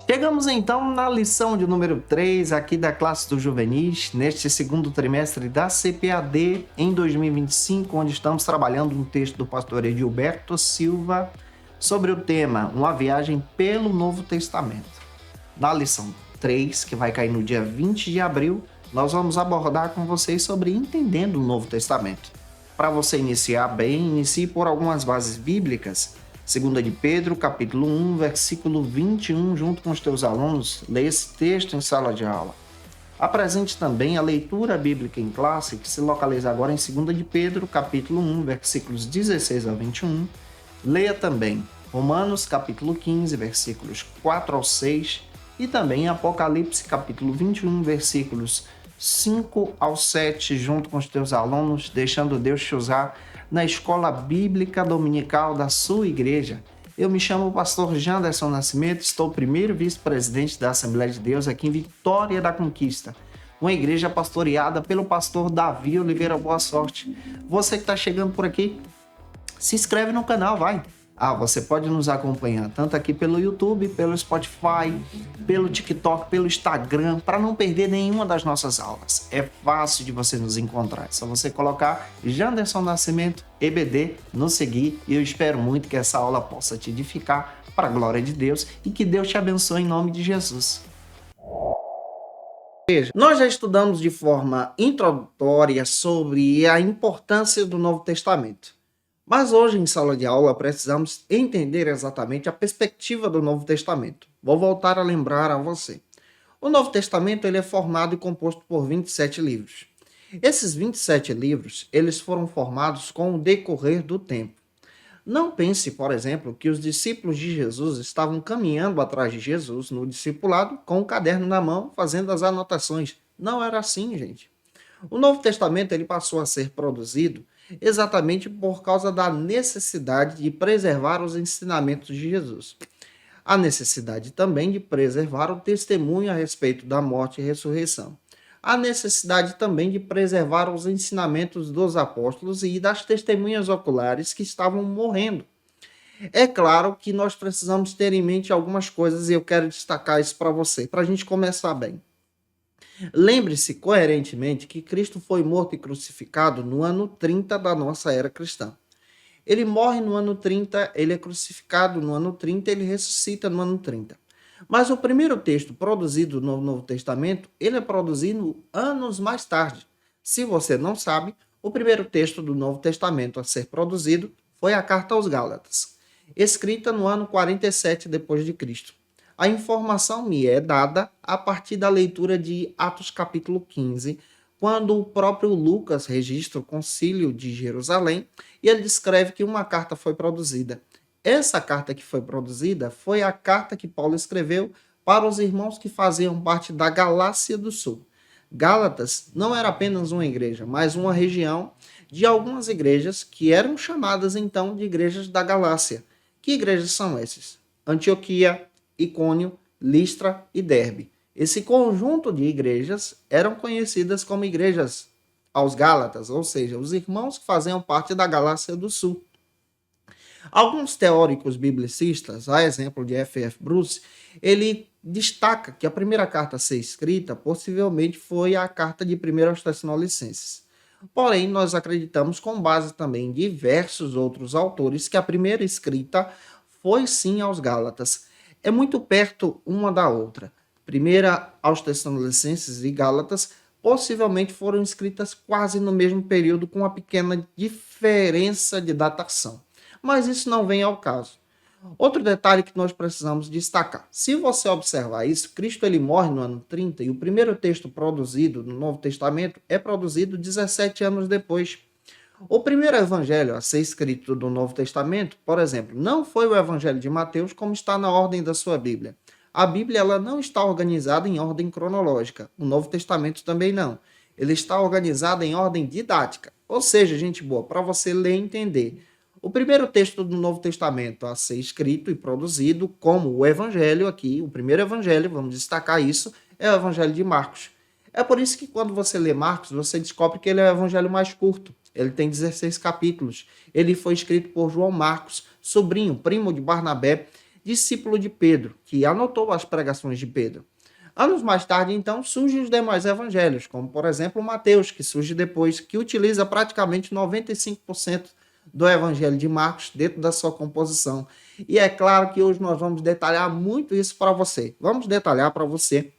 Chegamos então na lição de número 3 aqui da classe dos juvenis, neste segundo trimestre da CPAD em 2025, onde estamos trabalhando um texto do pastor Edilberto Silva sobre o tema Uma Viagem pelo Novo Testamento. Na lição 3, que vai cair no dia 20 de abril, nós vamos abordar com vocês sobre entendendo o Novo Testamento. Para você iniciar bem, inicie por algumas bases bíblicas. 2 de Pedro, capítulo 1, versículo 21, junto com os teus alunos, leia esse texto em sala de aula. Apresente também a leitura bíblica em classe, que se localiza agora em 2 de Pedro, capítulo 1, versículos 16 a 21. Leia também Romanos, capítulo 15, versículos 4 ao 6, e também Apocalipse, capítulo 21, versículos 5 ao 7, junto com os teus alunos, deixando Deus te usar na escola bíblica dominical da sua igreja. Eu me chamo o pastor Janderson Nascimento, estou primeiro vice-presidente da Assembleia de Deus aqui em Vitória da Conquista, uma igreja pastoreada pelo pastor Davi Oliveira Boa Sorte. Você que está chegando por aqui, se inscreve no canal, vai! Você pode nos acompanhar tanto aqui pelo YouTube, pelo Spotify, pelo TikTok, pelo Instagram, para não perder nenhuma das nossas aulas. É fácil de você nos encontrar. É só você colocar Janderson Nascimento, EBD, nos seguir, e eu espero muito que essa aula possa te edificar para a glória de Deus e que Deus te abençoe em nome de Jesus. Nós já estudamos de forma introdutória sobre a importância do Novo Testamento. Mas hoje, em sala de aula, precisamos entender exatamente a perspectiva do Novo Testamento. Vou voltar a lembrar a você. O Novo Testamento ele é formado e composto por 27 livros. Esses 27 livros eles foram formados com o decorrer do tempo. Não pense, por exemplo, que os discípulos de Jesus estavam caminhando atrás de Jesus no discipulado com o caderno na mão, fazendo as anotações. Não era assim, gente. O Novo Testamento ele passou a ser produzido exatamente por causa da necessidade de preservar os ensinamentos de Jesus. A necessidade também de preservar o testemunho a respeito da morte e ressurreição. A necessidade também de preservar os ensinamentos dos apóstolos e das testemunhas oculares que estavam morrendo. É claro que nós precisamos ter em mente algumas coisas e eu quero destacar isso para você, para a gente começar bem. Lembre-se coerentemente que Cristo foi morto e crucificado no ano 30 da nossa era cristã. Ele morre no ano 30, ele é crucificado no ano 30, ele ressuscita no ano 30. Mas o primeiro texto produzido no Novo Testamento, ele é produzido anos mais tarde. Se você não sabe, o primeiro texto do Novo Testamento a ser produzido foi a Carta aos Gálatas, escrita no ano 47 depois de Cristo. A informação me é dada a partir da leitura de Atos capítulo 15, quando o próprio Lucas registra o concílio de Jerusalém e ele descreve que uma carta foi produzida. Essa carta que foi produzida foi a carta que Paulo escreveu para os irmãos que faziam parte da Galácia do Sul. Gálatas não era apenas uma igreja, mas uma região de algumas igrejas que eram chamadas então de igrejas da Galácia. Que igrejas são essas? Antioquia, Icônio, Listra e Derbe. Esse conjunto de igrejas eram conhecidas como igrejas aos Gálatas, ou seja, os irmãos que faziam parte da Galácia do Sul. Alguns teóricos biblicistas, a exemplo de F.F. Bruce, ele destaca que a primeira carta a ser escrita possivelmente foi a carta de 1 aos Tessalonicenses. Porém, nós acreditamos, com base também em diversos outros autores, que a primeira escrita foi sim aos Gálatas. É muito perto uma da outra. Primeira aos Tessalonicenses e Gálatas possivelmente foram escritas quase no mesmo período, com uma pequena diferença de datação. Mas isso não vem ao caso. Outro detalhe que nós precisamos destacar. Se você observar isso, Cristo ele morre no ano 30 e o primeiro texto produzido no Novo Testamento é produzido 17 anos depois. O primeiro evangelho a ser escrito do Novo Testamento, por exemplo, não foi o evangelho de Mateus, como está na ordem da sua Bíblia. A Bíblia ela não está organizada em ordem cronológica. O Novo Testamento também não. Ele está organizado em ordem didática. Ou seja, gente boa, para você ler e entender. O primeiro texto do Novo Testamento a ser escrito e produzido, como o evangelho aqui, o primeiro evangelho, vamos destacar isso, é o evangelho de Marcos. É por isso que quando você lê Marcos, você descobre que ele é o evangelho mais curto. Ele tem 16 capítulos. Ele foi escrito por João Marcos, sobrinho, primo de Barnabé. discípulo de Pedro, que anotou as pregações de Pedro. Anos mais tarde, então, surgem os demais evangelhos, como, por exemplo, Mateus, que surge depois, que utiliza praticamente 95% do evangelho de Marcos dentro da sua composição. E é claro que hoje nós vamos detalhar muito isso para você. Vamos detalhar para você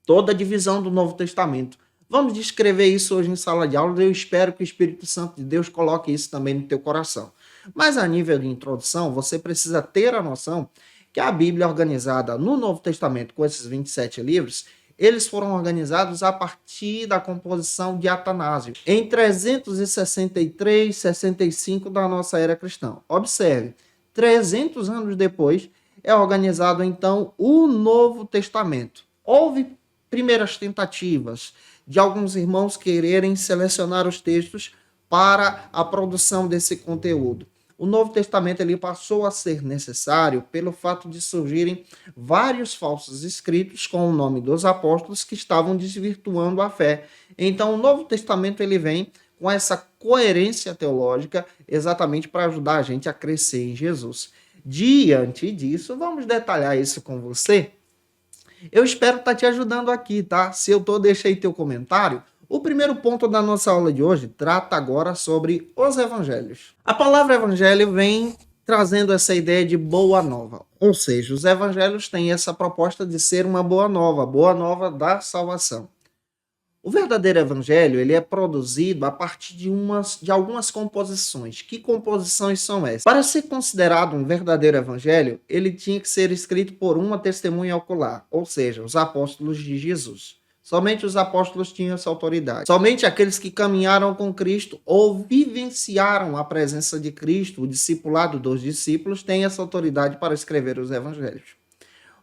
toda a divisão do Novo Testamento. Vamos descrever isso hoje em sala de aula e eu espero que o Espírito Santo de Deus coloque isso também no teu coração. Mas a nível de introdução, você precisa ter a noção que a Bíblia organizada no Novo Testamento, com esses 27 livros, eles foram organizados a partir da composição de Atanásio, em 363, 65 da nossa era cristã. Observe, 300 anos depois, é organizado então o Novo Testamento. Houve primeiras tentativas de alguns irmãos quererem selecionar os textos para a produção desse conteúdo. O Novo Testamento ele passou a ser necessário pelo fato de surgirem vários falsos escritos com o nome dos apóstolos que estavam desvirtuando a fé. Então, o Novo Testamento ele vem com essa coerência teológica exatamente para ajudar a gente a crescer em Jesus. Diante disso, vamos detalhar isso com você? Eu espero estar te ajudando aqui, tá? Se eu tô, deixa aí teu comentário. O primeiro ponto da nossa aula de hoje trata agora sobre os evangelhos. A palavra evangelho vem trazendo essa ideia de boa nova. Ou seja, os evangelhos têm essa proposta de ser uma boa nova da salvação. O verdadeiro evangelho ele é produzido a partir de algumas composições. Que composições são essas? Para ser considerado um verdadeiro evangelho, ele tinha que ser escrito por uma testemunha ocular, ou seja, os apóstolos de Jesus. Somente os apóstolos tinham essa autoridade. Somente aqueles que caminharam com Cristo ou vivenciaram a presença de Cristo, o discipulado dos discípulos, têm essa autoridade para escrever os evangelhos.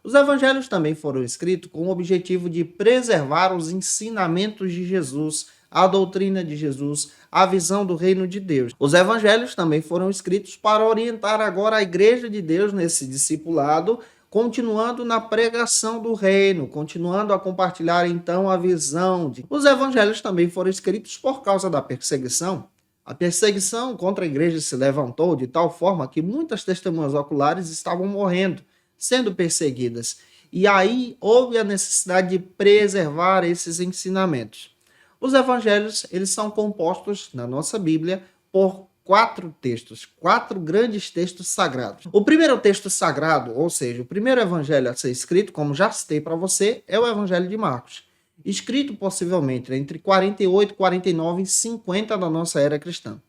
Os evangelhos também foram escritos com o objetivo de preservar os ensinamentos de Jesus, a doutrina de Jesus, a visão do reino de Deus. Os evangelhos também foram escritos para orientar agora a igreja de Deus nesse discipulado, continuando na pregação do reino, continuando a compartilhar então a visão. Os evangelhos também foram escritos por causa da perseguição. A perseguição contra a igreja se levantou de tal forma que muitas testemunhas oculares estavam morrendo, sendo perseguidas. E aí houve a necessidade de preservar esses ensinamentos. Os evangelhos, eles são compostos na nossa Bíblia por 4 textos, 4 grandes textos sagrados. O primeiro texto sagrado, ou seja, o primeiro evangelho a ser escrito, como já citei para você, é o Evangelho de Marcos, escrito possivelmente entre 48, 49 e 50 da nossa era cristã.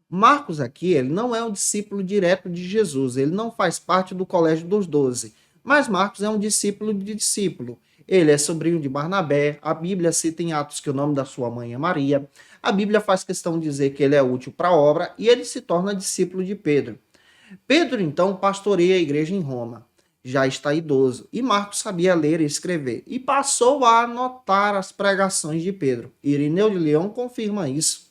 Marcos aqui, ele não é um discípulo direto de Jesus, ele não faz parte do colégio dos 12, mas Marcos é um discípulo de discípulo. Ele é sobrinho de Barnabé, a Bíblia cita em Atos que o nome da sua mãe é Maria, a Bíblia faz questão de dizer que ele é útil para a obra e ele se torna discípulo de Pedro. Pedro, então, pastoreia a igreja em Roma, já está idoso, e Marcos sabia ler e escrever, e passou a anotar as pregações de Pedro. Irineu de Leão confirma isso.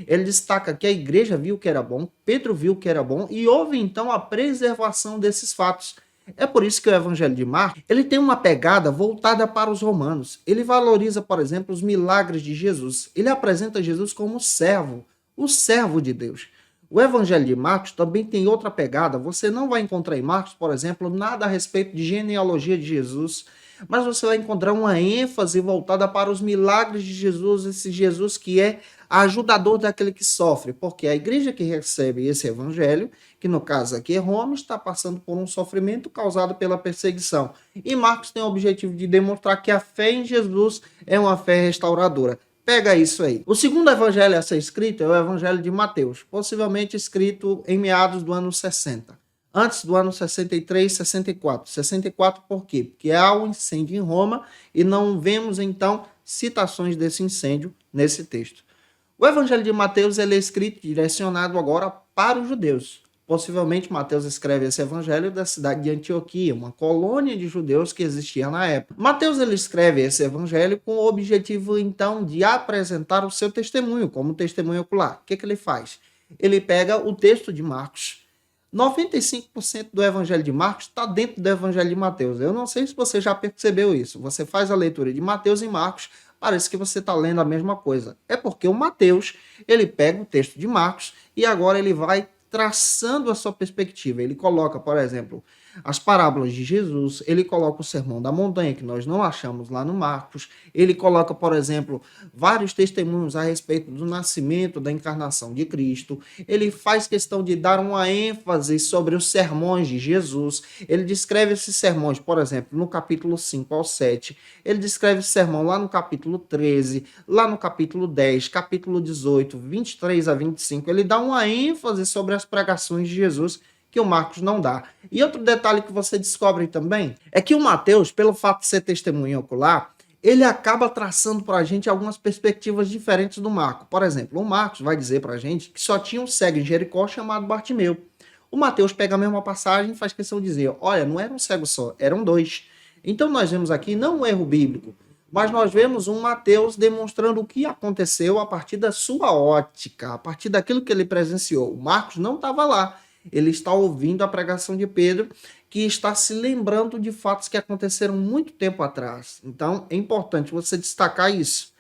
Ele destaca que a igreja viu que era bom, Pedro viu que era bom, e houve então a preservação desses fatos. É por isso que o Evangelho de Marcos ele tem uma pegada voltada para os romanos. Ele valoriza, por exemplo, os milagres de Jesus. Ele apresenta Jesus como servo, o servo de Deus. O Evangelho de Marcos também tem outra pegada. Você não vai encontrar em Marcos, por exemplo, nada a respeito de genealogia de Jesus, mas você vai encontrar uma ênfase voltada para os milagres de Jesus, esse Jesus que é ajudador daquele que sofre, porque a igreja que recebe esse evangelho, que no caso aqui é Roma, está passando por um sofrimento causado pela perseguição. E Marcos tem o objetivo de demonstrar que a fé em Jesus é uma fé restauradora. Pega isso aí. O segundo evangelho a ser escrito é o evangelho de Mateus, possivelmente escrito em meados do ano 60. Antes do ano 63, 64. 64 por quê? Porque há um incêndio em Roma e não vemos, então, citações desse incêndio nesse texto. O Evangelho de Mateus ele é escrito direcionado agora para os judeus. Possivelmente, Mateus escreve esse evangelho da cidade de Antioquia, uma colônia de judeus que existia na época. Mateus ele escreve esse evangelho com o objetivo, então, de apresentar o seu testemunho, como testemunho ocular. O que ele faz? Ele pega o texto de Marcos. 95% do evangelho de Marcos está dentro do evangelho de Mateus. Eu não sei se você já percebeu isso. Você faz a leitura de Mateus e Marcos, parece que você está lendo a mesma coisa. É porque o Mateus, ele pega o texto de Marcos e agora ele vai traçando a sua perspectiva. Ele coloca, por exemplo, as parábolas de Jesus, ele coloca o Sermão da Montanha, que nós não achamos lá no Marcos, ele coloca, por exemplo, vários testemunhos a respeito do nascimento, da encarnação de Cristo, ele faz questão de dar uma ênfase sobre os sermões de Jesus, ele descreve esses sermões, por exemplo, no capítulo 5 ao 7, ele descreve esse sermão lá no capítulo 13, lá no capítulo 10, capítulo 18, 23 a 25, ele dá uma ênfase sobre as pregações de Jesus que o Marcos não dá. E outro detalhe que você descobre também é que o Mateus, pelo fato de ser testemunha ocular, ele acaba traçando para a gente algumas perspectivas diferentes do Marco. Por exemplo, o Marcos vai dizer para a gente que só tinha um cego em Jericó chamado Bartimeu. O Mateus pega a mesma passagem e faz questão de dizer, olha, não era um cego só, eram dois. Então nós vemos aqui não um erro bíblico, mas nós vemos um Mateus demonstrando o que aconteceu a partir da sua ótica, a partir daquilo que ele presenciou. O Marcos não estava lá. Ele está ouvindo a pregação de Pedro, que está se lembrando de fatos que aconteceram muito tempo atrás. Então, é importante você destacar isso.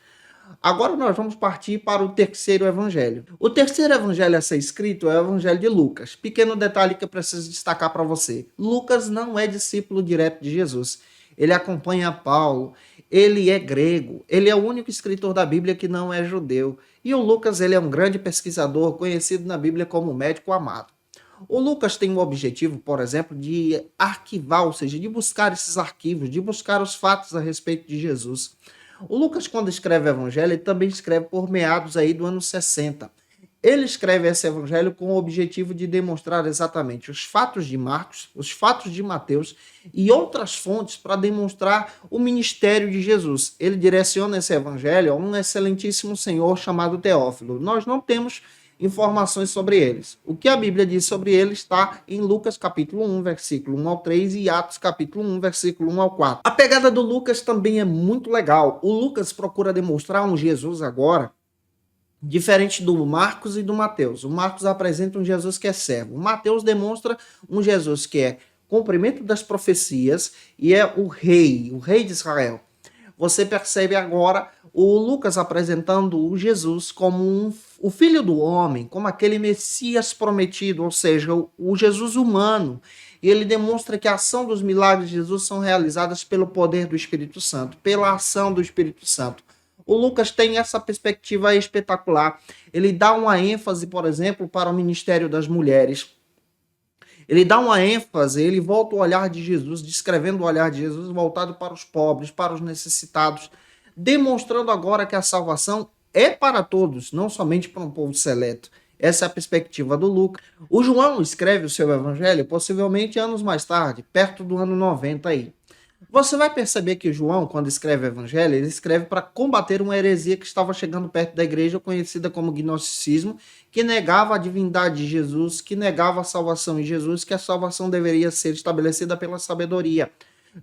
Agora nós vamos partir para o terceiro evangelho. O terceiro evangelho a ser escrito é o evangelho de Lucas. Pequeno detalhe que eu preciso destacar para você. Lucas não é discípulo direto de Jesus. Ele acompanha Paulo, ele é grego, ele é o único escritor da Bíblia que não é judeu. E o Lucas, ele é um grande pesquisador, conhecido na Bíblia como médico amado. O Lucas tem o objetivo, por exemplo, de arquivar, ou seja, de buscar esses arquivos, de buscar os fatos a respeito de Jesus. O Lucas, quando escreve o evangelho, ele também escreve por meados aí do ano 60. Ele escreve esse evangelho com o objetivo de demonstrar exatamente os fatos de Marcos, os fatos de Mateus e outras fontes para demonstrar o ministério de Jesus. Ele direciona esse evangelho a um excelentíssimo senhor chamado Teófilo. Nós não temos informações sobre eles. O que a Bíblia diz sobre eles está em Lucas capítulo 1, versículo 1 ao 3 e Atos capítulo 1, versículo 1 ao 4. A pegada do Lucas também é muito legal. O Lucas procura demonstrar um Jesus agora diferente do Marcos e do Mateus. O Marcos apresenta um Jesus que é servo. O Mateus demonstra um Jesus que é cumprimento das profecias e é o rei de Israel. Você percebe agora o Lucas apresentando o Jesus como o filho do homem, como aquele Messias prometido, ou seja, o Jesus humano. E ele demonstra que a ação dos milagres de Jesus são realizadas pelo poder do Espírito Santo, pela ação do Espírito Santo. O Lucas tem essa perspectiva espetacular. Ele dá uma ênfase, por exemplo, para o ministério das mulheres. Ele dá uma ênfase, ele volta o olhar de Jesus, descrevendo o olhar de Jesus voltado para os pobres, para os necessitados, demonstrando agora que a salvação é para todos, não somente para um povo seleto. Essa é a perspectiva do Lucas. O João escreve o seu evangelho possivelmente anos mais tarde, perto do ano 90 aí. Você vai perceber que o João, quando escreve o evangelho, ele escreve para combater uma heresia que estava chegando perto da igreja, conhecida como gnosticismo, que negava a divindade de Jesus, que negava a salvação em Jesus, que a salvação deveria ser estabelecida pela sabedoria.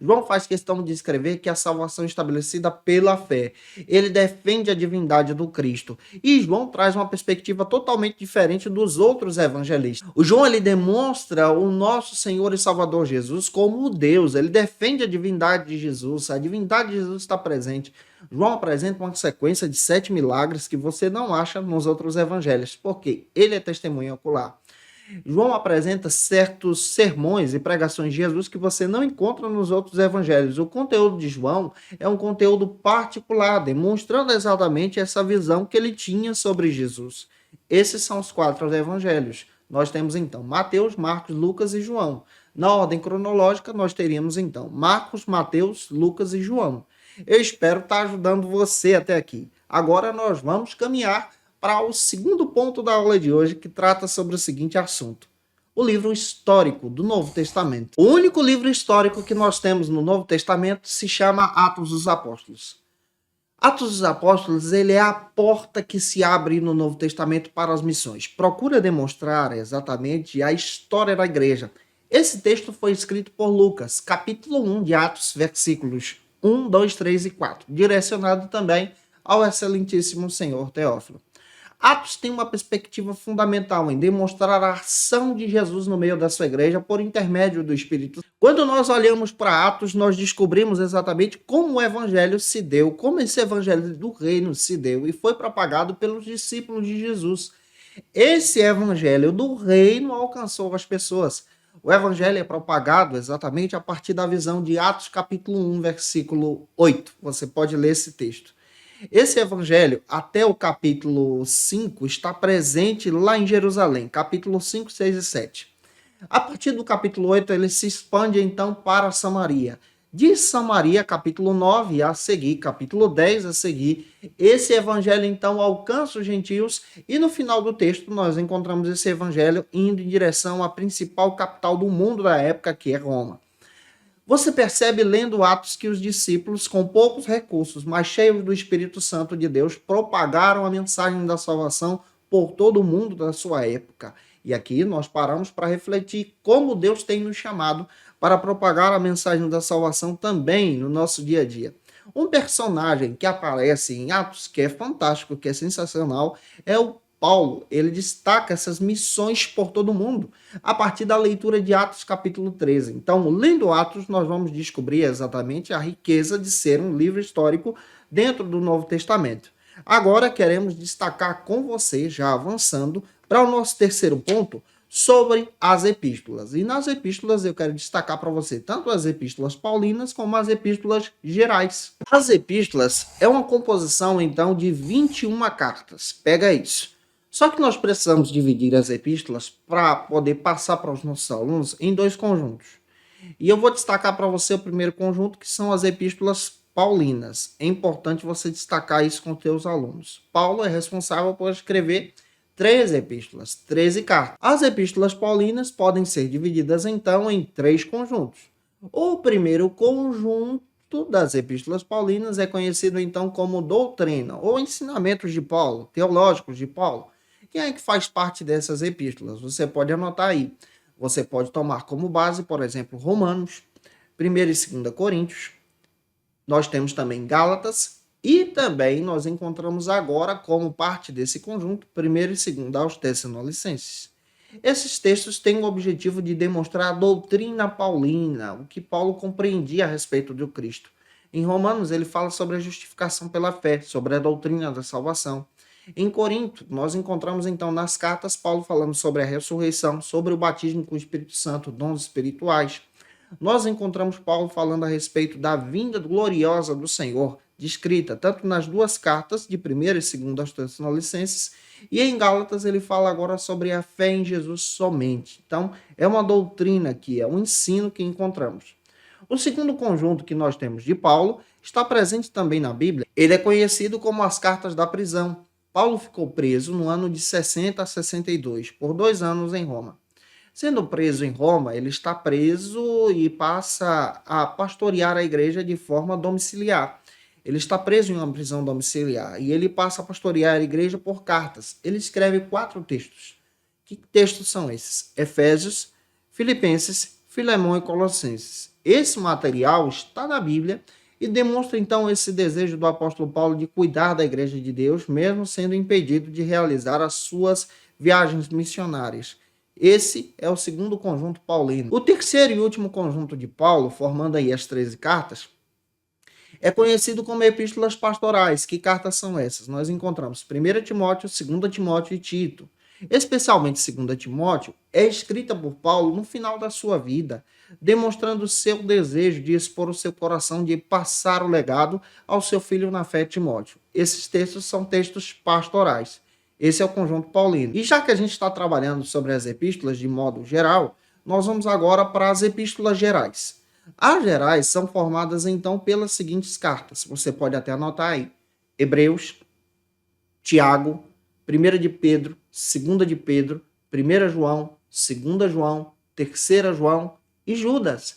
João faz questão de escrever que a salvação é estabelecida pela fé. Ele defende a divindade do Cristo. E João traz uma perspectiva totalmente diferente dos outros evangelistas. O João, ele demonstra o nosso Senhor e Salvador Jesus como o Deus. Ele defende a divindade de Jesus. A divindade de Jesus está presente. João apresenta uma sequência de 7 milagres que você não acha nos outros evangelhos, porque ele é testemunha ocular. João apresenta certos sermões e pregações de Jesus que você não encontra nos outros evangelhos. O conteúdo de João é um conteúdo particular, demonstrando exatamente essa visão que ele tinha sobre Jesus. Esses são os 4 evangelhos. Nós temos então Mateus, Marcos, Lucas e João. Na ordem cronológica, nós teríamos então Marcos, Mateus, Lucas e João. Eu espero estar ajudando você até aqui. Agora nós vamos caminhar para o segundo ponto da aula de hoje, que trata sobre o seguinte assunto: o livro histórico do Novo Testamento. O único livro histórico que nós temos no Novo Testamento se chama Atos dos Apóstolos. Atos dos Apóstolos, ele é a porta que se abre no Novo Testamento para as missões. Procura demonstrar exatamente a história da igreja. Esse texto foi escrito por Lucas, capítulo 1 de Atos, versículos 1, 2, 3 e 4, direcionado também ao excelentíssimo senhor Teófilo. Atos tem uma perspectiva fundamental em demonstrar a ação de Jesus no meio da sua igreja por intermédio do Espírito. Quando nós olhamos para Atos, nós descobrimos exatamente como o evangelho se deu, como esse evangelho do reino se deu e foi propagado pelos discípulos de Jesus. Esse evangelho do reino alcançou as pessoas. O evangelho é propagado exatamente a partir da visão de Atos capítulo 1, versículo 8. Você pode ler esse texto. Esse evangelho, até o capítulo 5, está presente lá em Jerusalém, capítulo 5, 6 e 7. A partir do capítulo 8, ele se expande então para Samaria. De Samaria, capítulo 9 a seguir, capítulo 10 a seguir, esse evangelho então alcança os gentios e no final do texto nós encontramos esse evangelho indo em direção à principal capital do mundo da época, que é Roma. Você percebe lendo Atos que os discípulos, com poucos recursos, mas cheios do Espírito Santo de Deus, propagaram a mensagem da salvação por todo o mundo da sua época. E aqui nós paramos para refletir como Deus tem nos chamado para propagar a mensagem da salvação também no nosso dia a dia. Um personagem que aparece em Atos, que é fantástico, que é sensacional, é o Paulo. Ele destaca essas missões por todo o mundo a partir da leitura de Atos capítulo 13. Então, lendo Atos, nós vamos descobrir exatamente a riqueza de ser um livro histórico dentro do Novo Testamento. Agora queremos destacar com você, já avançando, para o nosso terceiro ponto, sobre as epístolas. E nas epístolas eu quero destacar para você tanto as epístolas paulinas como as epístolas gerais. As epístolas é uma composição, então, de 21 cartas. Pega isso. Só que nós precisamos dividir as epístolas para poder passar para os nossos alunos em dois conjuntos. E eu vou destacar para você o primeiro conjunto, que são as epístolas paulinas. É importante você destacar isso com os seus alunos. Paulo é responsável por escrever 13 epístolas, 13 cartas. As epístolas paulinas podem ser divididas, então, em três conjuntos. O primeiro conjunto das epístolas paulinas é conhecido, então, como doutrina, ou ensinamentos de Paulo, teológicos de Paulo. Quem é que faz parte dessas epístolas? Você pode anotar aí. Você pode tomar como base, por exemplo, Romanos, 1ª e 2ª Coríntios. Nós temos também Gálatas e também nós encontramos agora como parte desse conjunto 1ª e 2ª aos Tessalonicenses. Esses textos têm o objetivo de demonstrar a doutrina paulina, o que Paulo compreendia a respeito do Cristo. Em Romanos, ele fala sobre a justificação pela fé, sobre a doutrina da salvação. Em Corinto, nós encontramos então nas cartas Paulo falando sobre a ressurreição, sobre o batismo com o Espírito Santo, dons espirituais. Nós encontramos Paulo falando a respeito da vinda gloriosa do Senhor, descrita tanto nas duas cartas, de 1ª e 2ª aos Tessalonicenses, e em Gálatas ele fala agora sobre a fé em Jesus somente. Então, é uma doutrina aqui, é um ensino que encontramos. O segundo conjunto que nós temos de Paulo está presente também na Bíblia. Ele é conhecido como as cartas da prisão. Paulo ficou preso no ano de 60 a 62, por 2 anos em Roma. Sendo preso em Roma, ele está preso e passa a pastorear a igreja de forma domiciliar. Ele está preso em uma prisão domiciliar e ele passa a pastorear a igreja por cartas. Ele escreve 4 textos. Que textos são esses? Efésios, Filipenses, Filemão e Colossenses. Esse material está na Bíblia e demonstra então esse desejo do apóstolo Paulo de cuidar da igreja de Deus, mesmo sendo impedido de realizar as suas viagens missionárias. Esse é o segundo conjunto paulino. O terceiro e último conjunto de Paulo, formando aí as 13 cartas, é conhecido como epístolas pastorais. Que cartas são essas? Nós encontramos 1 Timóteo, 2 Timóteo e Tito. Especialmente 2 Timóteo é escrita por Paulo no final da sua vida, demonstrando seu desejo de expor o seu coração, de passar o legado ao seu filho na fé, Timóteo. Esses textos são textos pastorais. Esse é o conjunto paulino. E já que a gente está trabalhando sobre as epístolas de modo geral, nós vamos agora para as epístolas gerais. As gerais são formadas então pelas seguintes cartas. Você pode até anotar aí: Hebreus, Tiago, 1 de Pedro, 2 de Pedro, 1 João, 2 João, 3 João e Judas.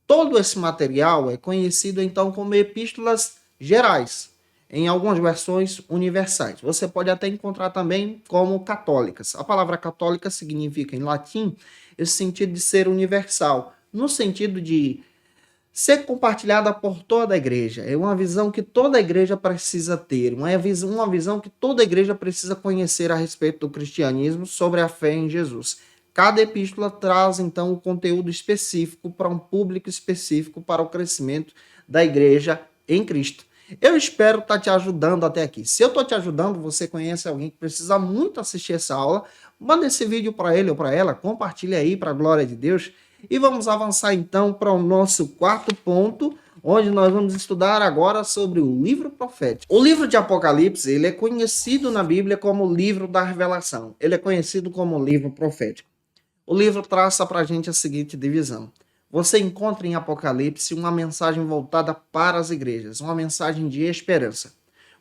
Todo esse material é conhecido então como epístolas gerais, em algumas versões universais. Você pode até encontrar também como católicas. A palavra católica significa em latim esse sentido de ser universal, no sentido de ser compartilhada por toda a igreja. É uma visão que toda a igreja precisa ter, uma visão que toda a igreja precisa conhecer a respeito do cristianismo, sobre a fé em Jesus. Cada epístola traz, então, um conteúdo específico para um público específico para o crescimento da igreja em Cristo. Eu espero estar te ajudando até aqui. Se eu estou te ajudando, você conhece alguém que precisa muito assistir essa aula, manda esse vídeo para ele ou para ela, compartilha aí para a glória de Deus. E vamos avançar então para o nosso quarto ponto, onde nós vamos estudar agora sobre o livro profético. O livro de Apocalipse, ele é conhecido na Bíblia como o livro da revelação. Ele é conhecido como o livro profético. O livro traça para a gente a seguinte divisão. Você encontra em Apocalipse uma mensagem voltada para as igrejas, uma mensagem de esperança.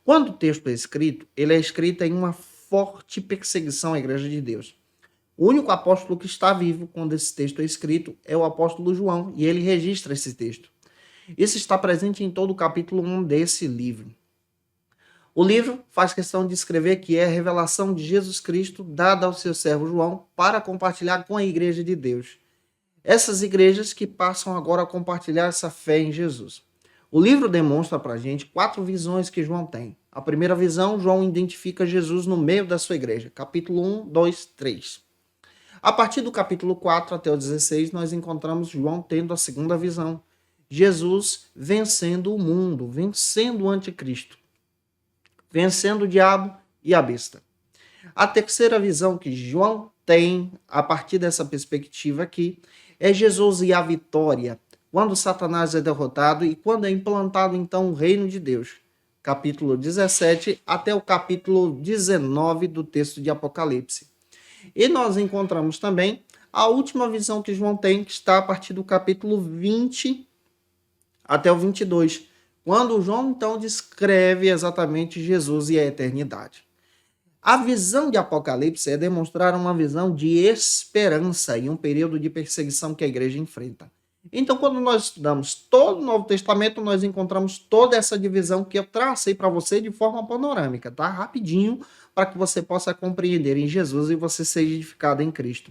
Quando o texto é escrito, ele é escrito em uma forte perseguição à igreja de Deus. O único apóstolo que está vivo quando esse texto é escrito é o apóstolo João, e ele registra esse texto. Isso está presente em todo o capítulo 1 desse livro. O livro faz questão de escrever que é a revelação de Jesus Cristo dada ao seu servo João para compartilhar com a igreja de Deus. Essas igrejas que passam agora a compartilhar essa fé em Jesus. O livro demonstra para a gente 4 visões que João tem. A primeira visão, João identifica Jesus no meio da sua igreja. Capítulo 1, 2, 3. A partir do capítulo 4 até o 16, nós encontramos João tendo a segunda visão. Jesus vencendo o mundo, vencendo o anticristo, vencendo o diabo e a besta. A terceira visão que João tem, a partir dessa perspectiva aqui, é Jesus e a vitória, quando Satanás é derrotado e quando é implantado então o reino de Deus. Capítulo 17 até o capítulo 19 do texto de Apocalipse. E nós encontramos também a última visão que João tem, que está a partir do capítulo 20 até o 22, quando João então descreve exatamente Jesus e a eternidade. A visão de Apocalipse é demonstrar uma visão de esperança em um período de perseguição que a igreja enfrenta. Então, quando nós estudamos todo o Novo Testamento, nós encontramos toda essa divisão que eu tracei para você de forma panorâmica, tá? Rapidinho, para que você possa compreender em Jesus e você seja edificado em Cristo.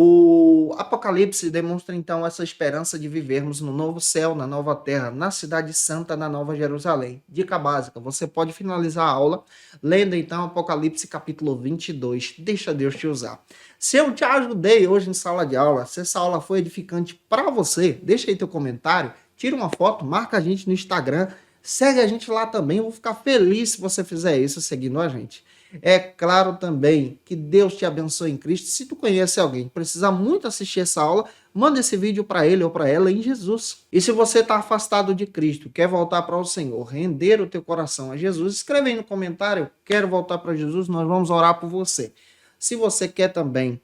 O Apocalipse demonstra, então, essa esperança de vivermos no novo céu, na nova terra, na cidade santa, na nova Jerusalém. Dica básica, você pode finalizar a aula lendo, então, Apocalipse capítulo 22. Deixa Deus te usar. Se eu te ajudei hoje em sala de aula, se essa aula foi edificante para você, deixa aí teu comentário, tira uma foto, marca a gente no Instagram, segue a gente lá também. Eu vou ficar feliz se você fizer isso, seguindo a gente. É claro também que Deus te abençoe em Cristo. Se tu conhece alguém que precisa muito assistir essa aula, manda esse vídeo para ele ou para ela em Jesus. E se você está afastado de Cristo, quer voltar para o Senhor, render o teu coração a Jesus, escreve aí no comentário, quero voltar para Jesus, nós vamos orar por você. Se você quer também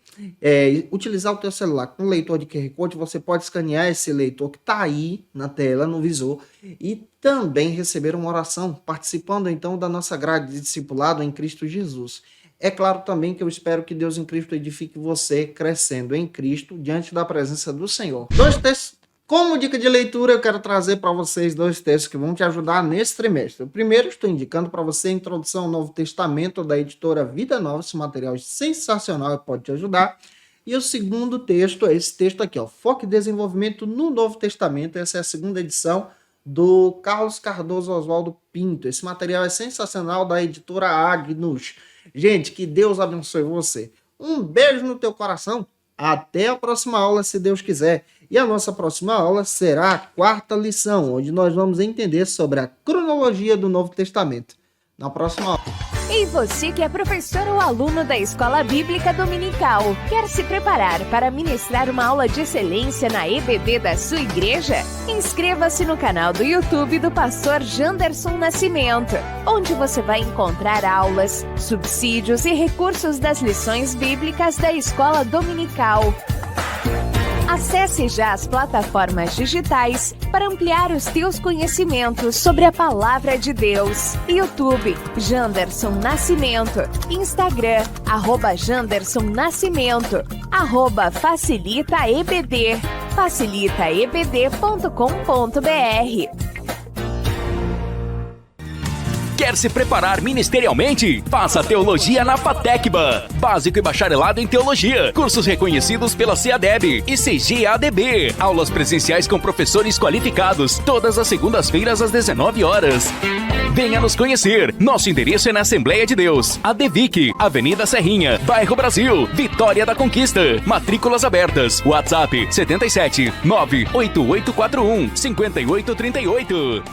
utilizar o teu celular com leitor de QR Code, você pode escanear esse leitor que está aí na tela, no visor, e também receber uma oração, participando então da nossa grade de discipulado em Cristo Jesus. É claro também que eu espero que Deus em Cristo edifique você crescendo em Cristo diante da presença do Senhor. 2 textos. Como dica de leitura, eu quero trazer para vocês 2 textos que vão te ajudar nesse trimestre. O primeiro, estou indicando para você a introdução ao Novo Testamento da editora Vida Nova. Esse material é sensacional e pode te ajudar. E o segundo texto é esse texto aqui, ó, Foco e Desenvolvimento no Novo Testamento. Essa é a segunda edição do Carlos Cardoso Oswaldo Pinto. Esse material é sensacional, da editora Agnus. Gente, que Deus abençoe você. Um beijo no teu coração. Até a próxima aula, se Deus quiser. E a nossa próxima aula será a 4ª lição, onde nós vamos entender sobre a cronologia do Novo Testamento. Na próxima aula. E você que é professor ou aluno da Escola Bíblica Dominical, quer se preparar para ministrar uma aula de excelência na EBD da sua igreja? Inscreva-se no canal do YouTube do pastor Janderson Nascimento, onde você vai encontrar aulas, subsídios e recursos das lições bíblicas da Escola Dominical. Acesse já as plataformas digitais para ampliar os teus conhecimentos sobre a Palavra de Deus. YouTube, Janderson Nascimento. Instagram, @Janderson Nascimento. @FacilitaEBD. facilitaebd.com.br. Quer se preparar ministerialmente? Faça Teologia na FATECBA. Básico e bacharelado em Teologia. Cursos reconhecidos pela CEADEB e CGADB. Aulas presenciais com professores qualificados. Todas as segundas-feiras às 19 horas. Venha nos conhecer. Nosso endereço é na Assembleia de Deus. ADVIC, Avenida Serrinha, Bairro Brasil, Vitória da Conquista. Matrículas abertas. WhatsApp 77 98841 5838.